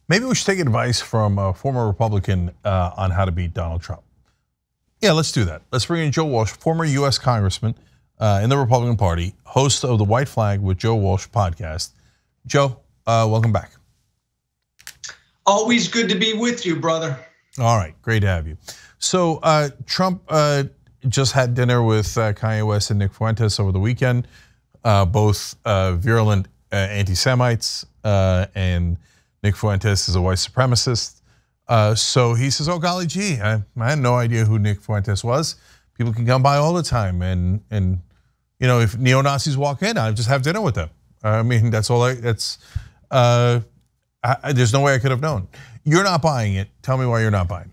Maybe we should take advice from a former Republican on how to beat Donald Trump. Yeah, let's do that. Let's bring in Joe Walsh, former US Congressman in the Republican Party, host of the White Flag with Joe Walsh podcast. Joe, welcome back. Always good to be with you, brother. All right, great to have you. So Trump just had dinner with Kanye West and Nick Fuentes over the weekend, both virulent anti-Semites, and Nick Fuentes is a white supremacist. So he says, oh golly gee, I had no idea who Nick Fuentes was. People can come by all the time and you know, if neo-Nazis walk in, I just have dinner with them. I mean, that's all there's no way I could have known. You're not buying it. Tell me why you're not buying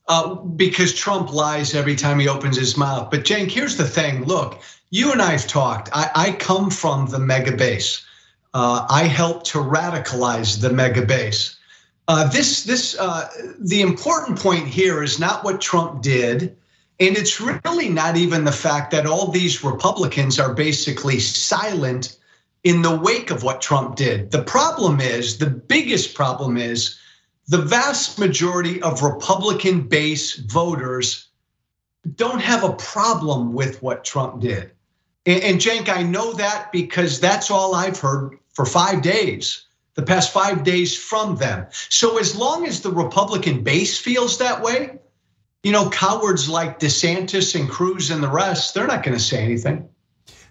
it. Because Trump lies every time he opens his mouth. But Cenk, here's the thing. Look, you and I have talked. I come from the mega base. I helped to radicalize the mega base. The important point here is not what Trump did, and it's really not even the fact that all these Republicans are basically silent in the wake of what Trump did. The problem is, the biggest problem is, the vast majority of Republican base voters don't have a problem with what Trump did. And Cenk, I know that because that's all I've heard for 5 days, the past 5 days from them. So as long as the Republican base feels that way, you know, cowards like DeSantis and Cruz and the rest, they're not going to say anything.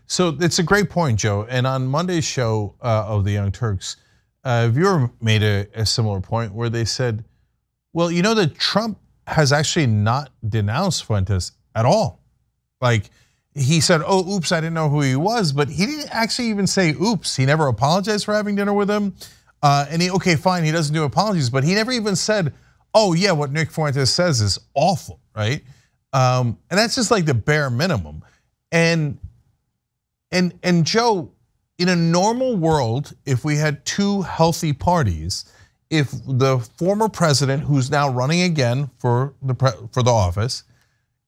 So it's a great point, Joe. And on Monday's show of the Young Turks, a viewer made a similar point where they said, well, you know that Trump has actually not denounced Fuentes at all. Like, he said, oh, oops, I didn't know who he was, but he didn't actually even say oops. He never apologized for having dinner with him. And okay, fine, he doesn't do apologies, but he never even said, oh yeah, what Nick Fuentes says is awful, right? And that's just like the bare minimum. And Joe, in a normal world, if we had two healthy parties, if the former president, who's now running again for the office,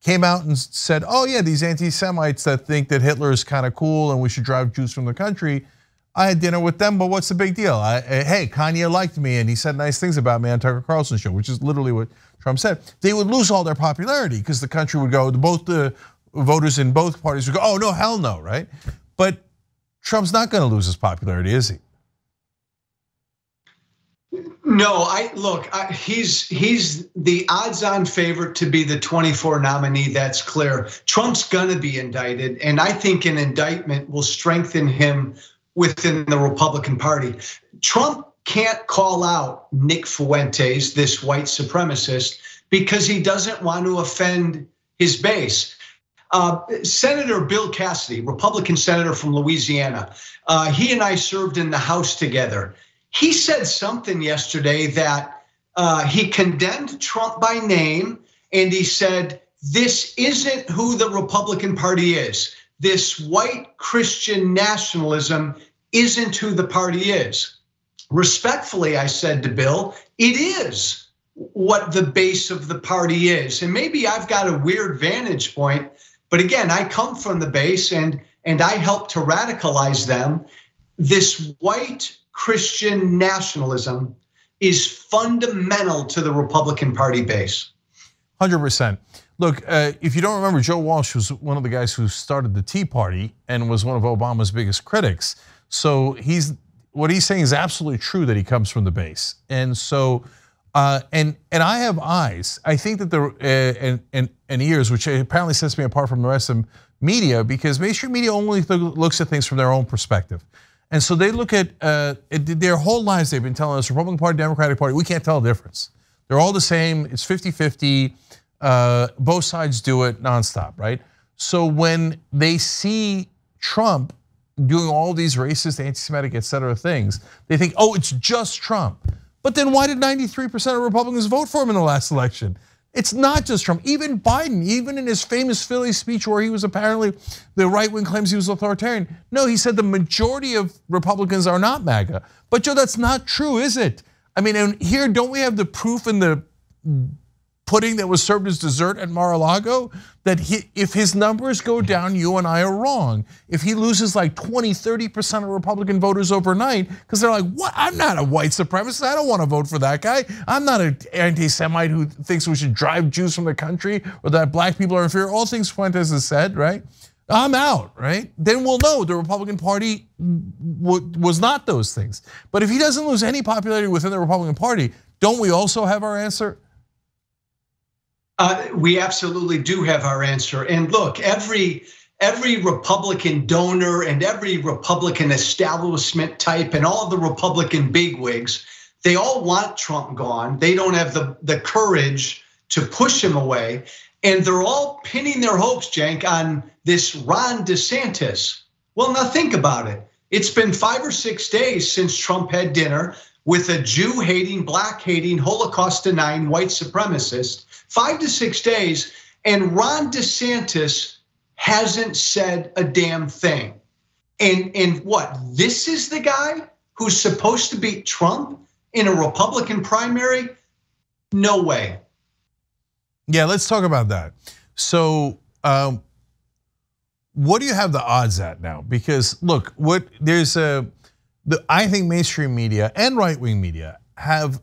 came out and said, oh yeah, these anti-Semites that think that Hitler is kind of cool and we should drive Jews from the country, I had dinner with them, but what's the big deal? Hey, Kanye liked me and he said nice things about me on Tucker Carlson's show, which is literally what Trump said. They would lose all their popularity because the country would go, both the voters in both parties would go, oh no, hell no, right? But Trump's not gonna lose his popularity, is he? No, he's the odds-on favorite to be the 24 nominee. That's clear. Trump's gonna be indicted, and I think an indictment will strengthen him within the Republican Party. Trump can't call out Nick Fuentes, this white supremacist, because he doesn't want to offend his base. Senator Bill Cassidy, Republican senator from Louisiana, he and I served in the House together. He said something yesterday that he condemned Trump by name, and he said, this isn't who the Republican Party is. This white Christian nationalism isn't who the party is. Respectfully, I said to Bill, it is what the base of the party is. And maybe I've got a weird vantage point, but again, I come from the base and I help to radicalize them. This white Christian nationalism is fundamental to the Republican Party base. 100%. Look, if you don't remember, Joe Walsh was one of the guys who started the Tea Party and was one of Obama's biggest critics. So what he's saying is absolutely true, that he comes from the base. And so, and I have eyes. I think that and ears, which apparently sets me apart from the rest of media, because mainstream media only looks at things from their own perspective. And so they look at their whole lives, they've been telling us Republican Party, Democratic Party, we can't tell the difference. They're all the same, it's 50-50, both sides do it nonstop, right? So when they see Trump doing all these racist, anti-Semitic, et cetera things, they think, oh, it's just Trump. But then why did 93% of Republicans vote for him in the last election? It's not just Trump. Even Biden, even in his famous Philly speech where he was apparently, the right wing claims he was authoritarian. No, he said the majority of Republicans are not MAGA. But Joe, that's not true, is it? I mean, and here, don't we have the proof in the pudding that was served as dessert at Mar-a-Lago, that if his numbers go down, you and I are wrong. If he loses like 20-30% of Republican voters overnight, because they're like, what? I'm not a white supremacist. I don't want to vote for that guy. I'm not an anti-Semite who thinks we should drive Jews from the country or that black people are inferior. All things Fuentes has said, right? I'm out, right? Then we'll know the Republican Party was not those things. But if he doesn't lose any popularity within the Republican Party, don't we also have our answer? We absolutely do have our answer. And look, every Republican donor and every Republican establishment type and all the Republican bigwigs, they all want Trump gone. They don't have the courage to push him away. And they're all pinning their hopes, Cenk, on this Ron DeSantis. Well, now think about it. It's been 5 or 6 days since Trump had dinner with a Jew-hating, black-hating, Holocaust-denying white supremacist. 5 to 6 days, and Ron DeSantis hasn't said a damn thing. And what? This is the guy who's supposed to beat Trump in a Republican primary? No way. Yeah, let's talk about that. So, what do you have the odds at now? Because look, I think mainstream media and right-wing media have,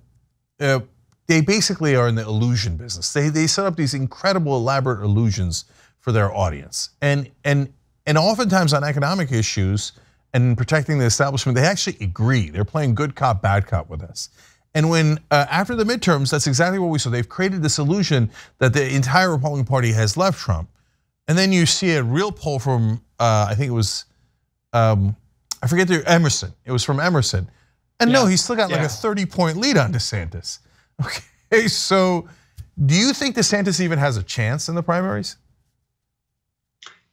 they basically are in the illusion business. They set up these incredible, elaborate illusions for their audience, and oftentimes on economic issues and protecting the establishment, they actually agree. They're playing good cop, bad cop with us. And when after the midterms, that's exactly what we saw. They've created this illusion that the entire Republican Party has left Trump, and then you see a real poll from I think it was I forget Emerson. It was from Emerson, and no, he's still got like a 30-point lead on DeSantis. Okay, so do you think DeSantis even has a chance in the primaries?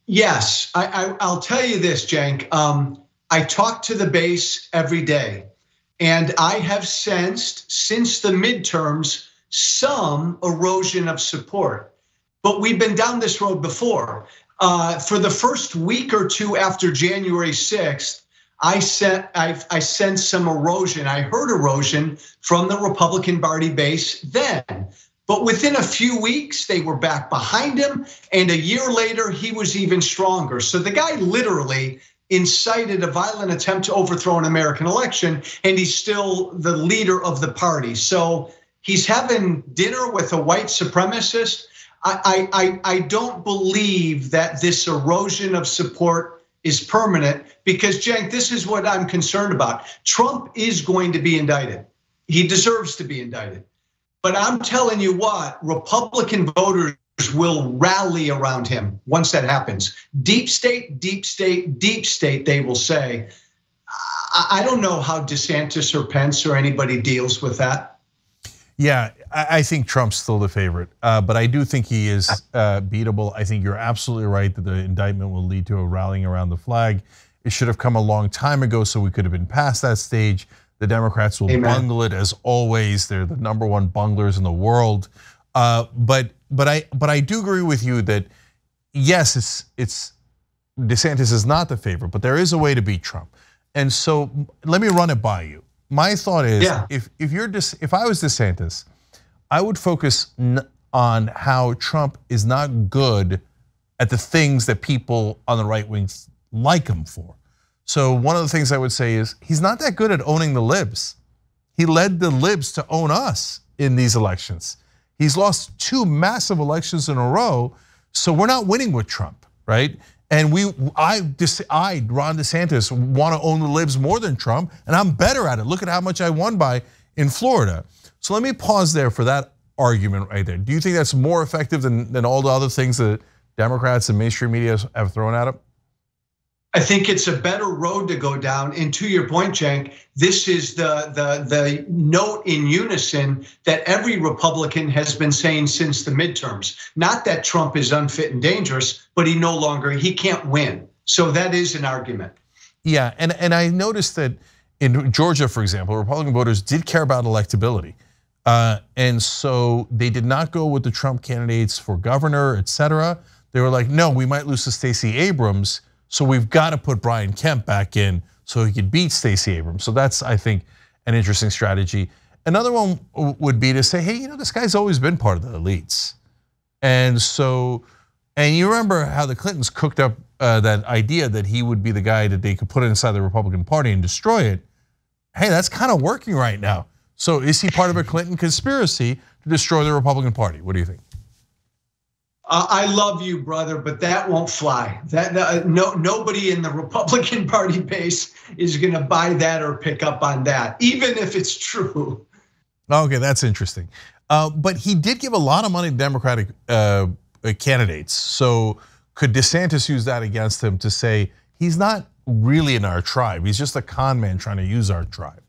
Yes, I'll tell you this, Cenk. I talk to the base every day. And I have sensed since the midterms some erosion of support, but we've been down this road before. For the first week or two after January 6th, I sensed some erosion. I heard erosion from the Republican Party base then, but within a few weeks they were back behind him, and a year later he was even stronger. So the guy literally incited a violent attempt to overthrow an American election, and he's still the leader of the party. So he's having dinner with a white supremacist. I don't believe that this erosion of support is permanent, because Cenk, this is what I'm concerned about. Trump is going to be indicted. He deserves to be indicted. But I'm telling you what, Republican voters will rally around him once that happens. Deep state, deep state, deep state, they will say. I don't know how DeSantis or Pence or anybody deals with that. Yeah, I think Trump's still the favorite, but I do think he is beatable. I think you're absolutely right that the indictment will lead to a rallying around the flag. It should have come a long time ago, so we could have been past that stage. The Democrats will bungle it as always. They're the #1 bunglers in the world. But I do agree with you that yes, it's DeSantis is not the favorite, but there is a way to beat Trump. And so let me run it by you. My thought is, if I was DeSantis, I would focus on how Trump is not good at the things that people on the right wing like him for. So one of the things I would say is he's not that good at owning the libs. He led the libs to own us in these elections. He's lost 2 massive elections in a row, so we're not winning with Trump, right? And Ron DeSantis, want to own the libs more than Trump, and I'm better at it. Look at how much I won by in Florida. So let me pause there for that argument right there. Do you think that's more effective than all the other things that Democrats and mainstream media have thrown at him? I think it's a better road to go down. And to your point, Cenk, this is the note in unison that every Republican has been saying since the midterms. Not that Trump is unfit and dangerous, but he can't win. So that is an argument. Yeah, and I noticed that in Georgia, for example, Republican voters did care about electability. And so they did not go with the Trump candidates for governor, et cetera. They were like, no, we might lose to Stacey Abrams, so we've got to put Brian Kemp back in so he could beat Stacey Abrams. So that's, I think, an interesting strategy. Another one would be to say, hey, this guy's always been part of the elites. And so, and you remember how the Clintons cooked up that idea that he would be the guy that they could put inside the Republican Party and destroy it. Hey, that's kind of working right now. So is he part of a Clinton conspiracy to destroy the Republican Party? What do you think? I love you, brother, but that won't fly. Nobody in the Republican Party base is going to buy that or pick up on that, even if it's true. Okay, that's interesting. But he did give a lot of money to Democratic candidates. So could DeSantis use that against him to say he's not really in our tribe? He's just a con man trying to use our tribe.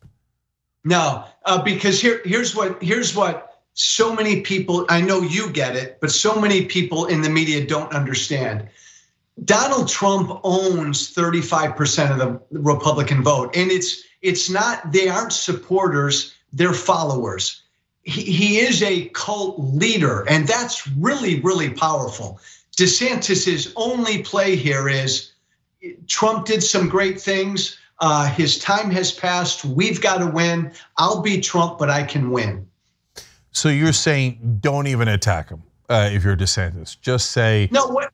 No, because here's what so many people, I know you get it, but so many people in the media don't understand. Donald Trump owns 35% of the Republican vote, and it's not, they aren't supporters, they're followers. He is a cult leader, and that's really, really powerful. DeSantis's only play here is Trump did some great things. His time has passed. We've got to win. I'll beat Trump, but I can win. So you're saying don't even attack him if you're DeSantis. Just say no. What?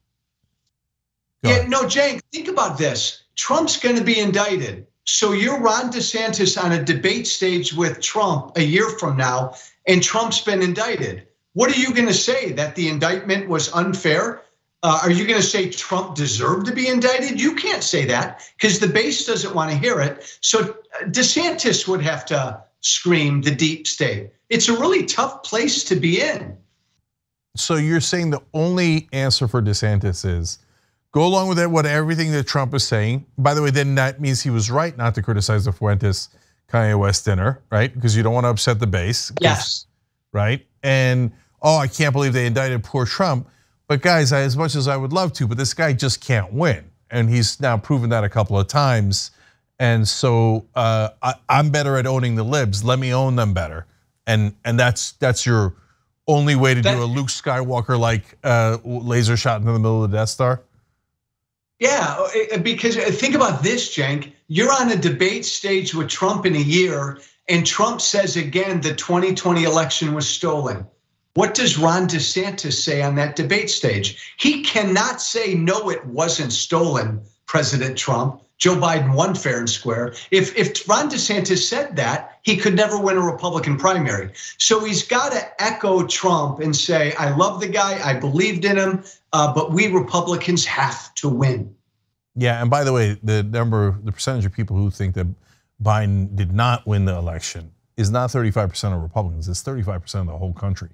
Yeah, no, Cenk. Think about this. Trump's going to be indicted. So you're Ron DeSantis on a debate stage with Trump a year from now, and Trump's been indicted. What are you going to say? That the indictment was unfair? Are you going to say Trump deserved to be indicted? You can't say that because the base doesn't want to hear it. So DeSantis would have to scream the deep state. It's a really tough place to be in. So you're saying the only answer for DeSantis is go along with everything that Trump is saying. By the way, then that means he was right not to criticize the Fuentes Kanye West dinner, right? Because you don't want to upset the base. Yes. Right? And I can't believe they indicted poor Trump. But guys, as much as I would love to, but this guy just can't win. And he's now proven that a couple of times. And so I'm better at owning the libs. Let me own them better. And that's your only way to do a Luke Skywalker-like laser shot into the middle of the Death Star? Yeah, because think about this, Cenk. You're on a debate stage with Trump in a year, and Trump says again the 2020 election was stolen. What does Ron DeSantis say on that debate stage? He cannot say, no, it wasn't stolen, President Trump. Joe Biden won fair and square. If Ron DeSantis said that, he could never win a Republican primary. So he's got to echo Trump and say, I love the guy, I believed in him, but we Republicans have to win. Yeah, and by the way, the percentage of people who think that Biden did not win the election is not 35% of Republicans, it's 35% of the whole country.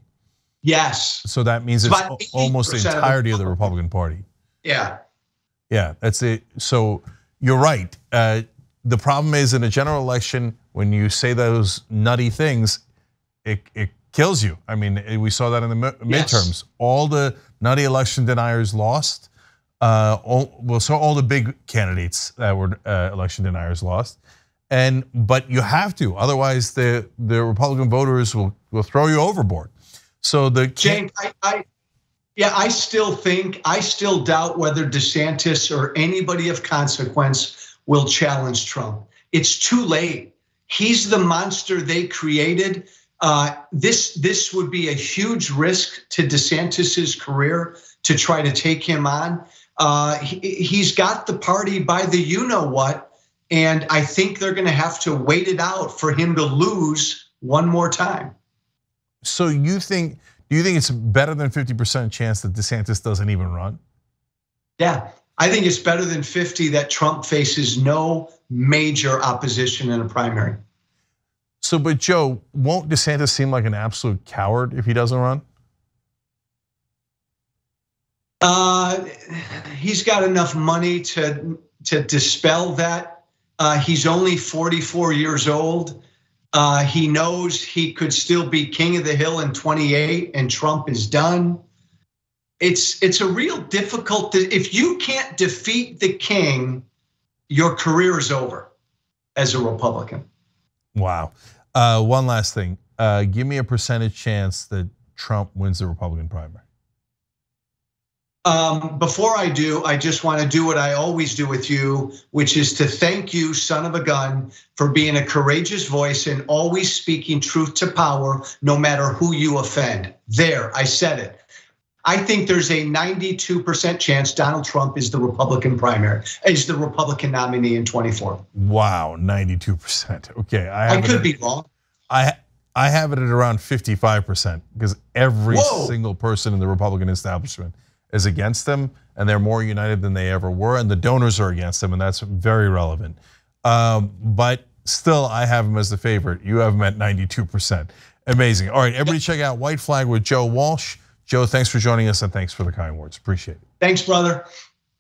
Yes. So that means it's almost the entirety of the Republican Party. Yeah. Yeah, that's it. So you're right. The problem is in a general election, when you say those nutty things, it kills you. I mean, we saw that in the midterms. All the nutty election deniers lost. So all the big candidates that were election deniers lost. But you have to, otherwise the Republican voters will throw you overboard. So Cenk, I still doubt whether DeSantis or anybody of consequence will challenge Trump. It's too late. He's the monster they created. This would be a huge risk to DeSantis's career to try to take him on. He's got the party by the you-know-what, and I think they're going to have to wait it out for him to lose one more time. So do you think it's better than 50% chance that DeSantis doesn't even run? Yeah, I think it's better than 50 that Trump faces no major opposition in a primary. So, but Joe, won't DeSantis seem like an absolute coward if he doesn't run? He's got enough money to dispel that. He's only 44 years old. He knows he could still be king of the hill in 28 and Trump is done. It's a real difficult, if you can't defeat the king, your career is over as a Republican. Wow. One last thing, give me a percentage chance that Trump wins the Republican primary. Before I do, I just want to do what I always do with you, which is to thank you, son of a gun, for being a courageous voice and always speaking truth to power, no matter who you offend. There, I said it. I think there's a 92% chance Donald Trump is the Republican nominee in 24. Wow, 92%. Okay, I could be wrong. I have it at around 55% because every single person in the Republican establishment is against them, and they're more united than they ever were, and the donors are against them, and that's very relevant. But still, I have him as the favorite. You have him at 92%. Amazing. All right, everybody check out White Flag with Joe Walsh. Joe, thanks for joining us, and thanks for the kind words. Appreciate it. Thanks, brother.